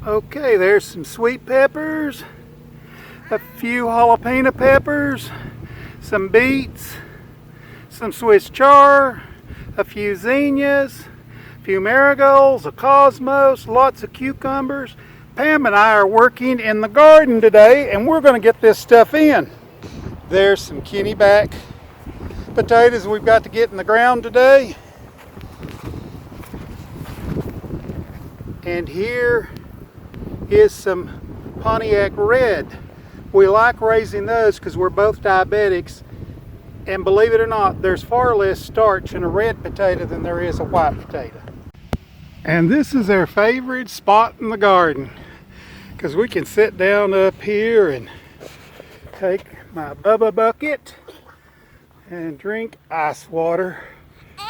Okay, there's some sweet peppers, a few jalapeno peppers, some beets, some Swiss chard, a few zinnias, a few marigolds, a cosmos, lots of cucumbers. Pam and I are working in the garden today and we're going to get this stuff in. There's some Kennyback potatoes we've got to get in the ground today. And here is some Pontiac Red. We like raising those because we're both diabetics, and believe it or not, there's far less starch in a red potato than there is a white potato. And this is our favorite spot in the garden because we can sit down up here and take my Bubba bucket and drink ice water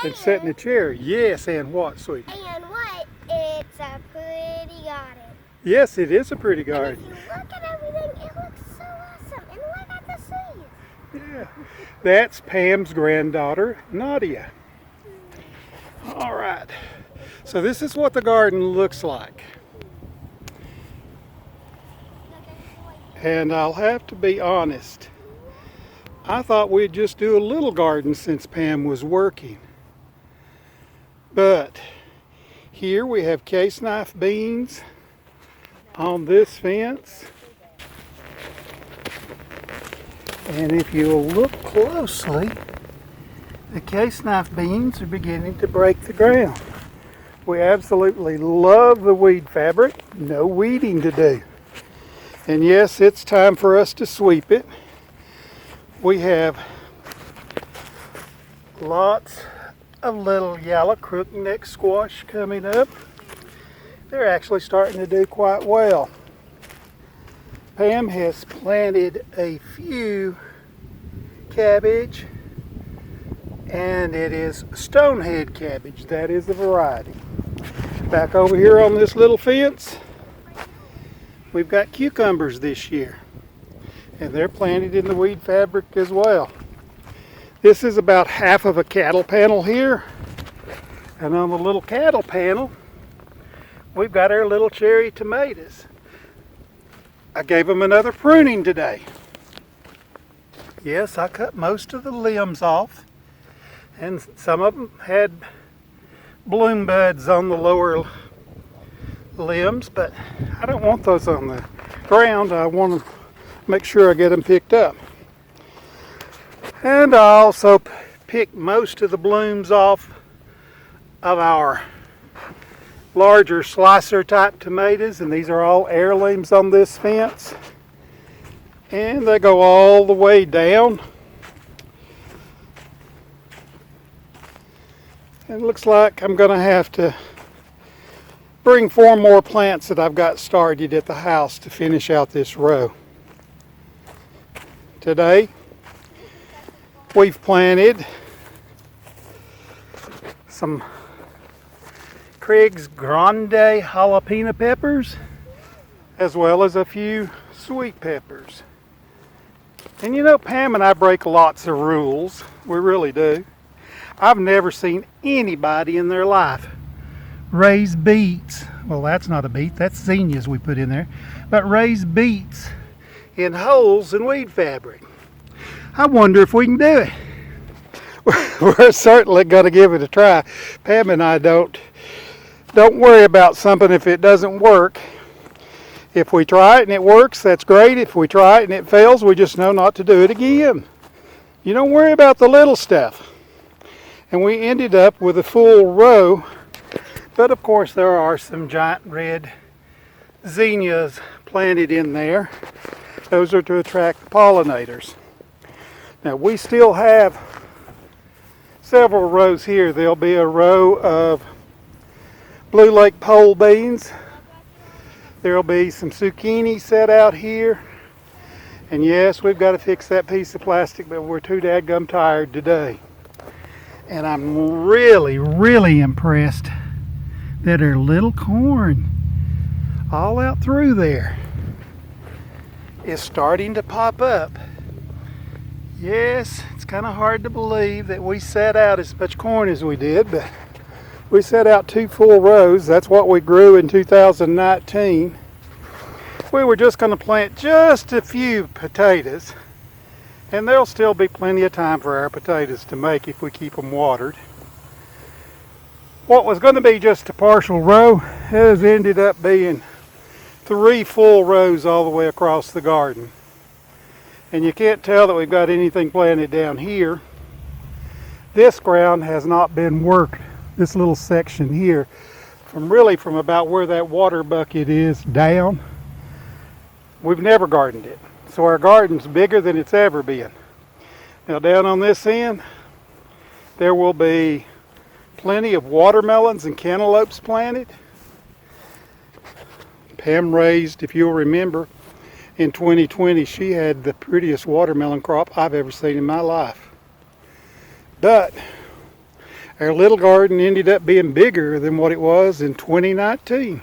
and sit in a chair. Yes, and what, sweetie? And what? It's a pretty garden. Yes, it is a pretty garden. And if you look at everything, it looks so awesome. And look at the seeds. Yeah, that's Pam's granddaughter, Nadia. All right, so this is what the garden looks like. And I'll have to be honest, I thought we'd just do a little garden since Pam was working. But here we have case knife beans on this fence. And if you look closely, the case knife beans are beginning to break the ground. We absolutely love the weed fabric. No weeding to do. And yes, it's time for us to sweep it. We have lots of little yellow crookneck squash coming up. They're actually starting to do quite well. Pam has planted a few cabbage, and it is Stonehead Cabbage. That is the variety. Back over here on this little fence, we've got cucumbers this year, and they're planted in the weed fabric as well. This is about half of a cattle panel here, and on the little cattle panel we've got our little cherry tomatoes. I gave them another pruning today. Yes, I cut most of the limbs off, and some of them had bloom buds on the lower limbs, but I don't want those on the ground. I want to make sure I get them picked up. And I also picked most of the blooms off of our larger slicer type tomatoes, and these are all heirlooms on this fence, and they go all the way down. It looks like I'm going to have to bring 4 more plants that I've got started at the house to finish out this row. Today we've planted some Craig's Grande jalapeno peppers, as well as a few sweet peppers. And you know, Pam and I break lots of rules. We really do. I've never seen anybody in their life raise beets. Well, that's not a beet, that's zinnias we put in there. But raise beets in holes in weed fabric. I wonder if we can do it. We're certainly going to give it a try. Pam and I don't worry about something if it doesn't work. If we try it and it works, that's great. If we try it and it fails, we just know not to do it again. You don't worry about the little stuff. And we ended up with a full row, but of course there are some giant red zinnias planted in there. Those are to attract pollinators. Now we still have several rows here. There'll be a row of Blue Lake pole beans. There'll be some zucchini set out here. And yes, we've got to fix that piece of plastic, but we're too dadgum tired today. And I'm really, really impressed that our little corn all out through there is starting to pop up. Yes, it's kind of hard to believe that we set out as much corn as we did, but We set out 2 full rows. That's what we grew in 2019. We were just going to plant just a few potatoes, and there'll still be plenty of time for our potatoes to make if we keep them watered. What was going to be just a partial row has ended up being 3 full rows all the way across the garden. And you can't tell that we've got anything planted down here. This ground has not been worked, this little section here, from about where that water bucket is down. We've never gardened it. So our garden's bigger than it's ever been. Now down on this end, there will be plenty of watermelons and cantaloupes planted. Pam raised, if you'll remember, in 2020, she had the prettiest watermelon crop I've ever seen in my life. But our little garden ended up being bigger than what it was in 2019.